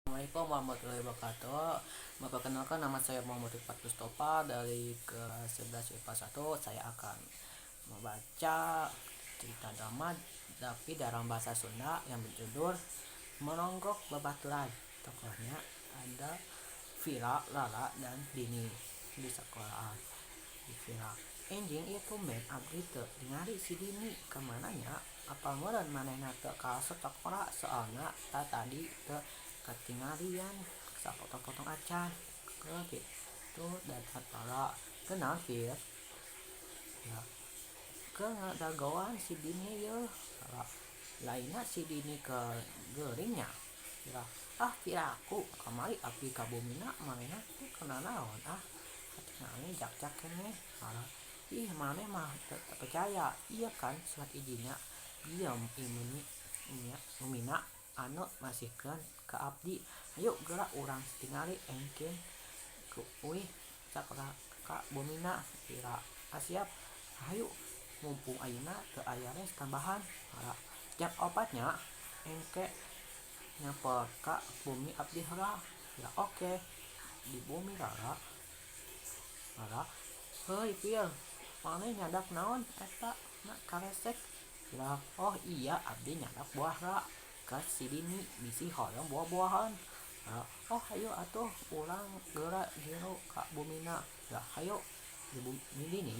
Assalamualaikum warahmatullahi wabarakatuh. Memperkenalkan, nama saya Muhammad Rifat Mustofa dari kelas 11 IPA 1. Saya akan membaca cerita drama tapi dalam bahasa Sunda yang berjudul Meronggok Babaturan. Tokohnya ada Vira, Lala, dan Dini di sekolahan. Di Vira enjing itu main abdi teu ningali si Dini kemananya apa meureun manehna teu kaset sekolah soalna tadi teu katinggalian sapotong-potong acan ke gitu dan para kenal Fir ya ke ngadagoan si Dini ye lainnya si Dini ke geringnya ya aku kamari abdi ka bumina manehna teh kena naon ini jak-jak kene ih maneh mah teu percaya iya kan surat izinnya diam imuni umina anu masihkeun ke abdi ayo gerak urang tingali engke ku uih cakra ka bumina kira asiap ayo mumpung ayeuna teu aya res tambahan jam 4 engke nyamper ka bumi abdi heula ya oke di bumi rara heuy Pil maneh nyadak naon eta na karesek ya oh iya abdi nyadak buah ra ka si Dini bisi hoyong buah-buahan oh hayu atuh urang geura jero ka bumina ya hayu di bumi Dini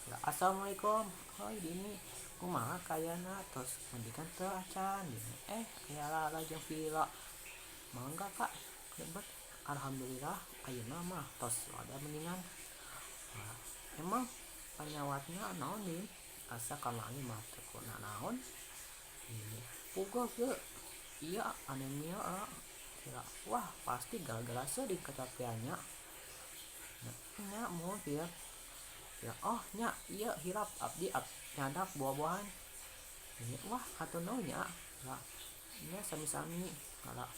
ya assalamualaikum heuy Dini kumaha kayana tos mendikan teu acan Dini aya Lala jeung Vira mangga kak lebet alhamdulillah ayeuna mah tos rada mendingan emang panyawatnya naon nih asa kamari mah teu kuna naon ini puguh ge iya anemia kira wah pasti gara-gara sedih kecapeannya nya mau dia ya oh nya iya hirap abdi nyadak buah-buahan ini wah katono nya lah nya sami-sami kalau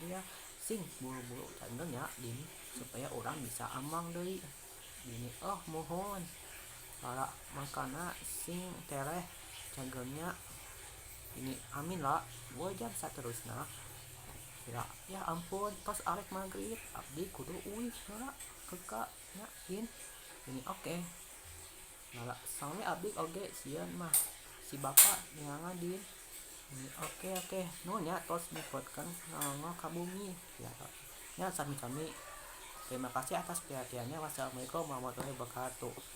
dia sing buru-buru cendernya ini supaya orang bisa amang deui ini oh mohon para makana sing tereh cagernya ini amin lah gue jam saterusna ya ampun tos arek maghrib abdi kudu uih lah keka yakin ini oke malah sampai abdi oge sieun mah si bapak ngadin ini oke nunya tos dipotkan nganggo ka bumi ya sami-sami terima kasih atas perhatiannya. Wassalamualaikum warahmatullahi wabarakatuh.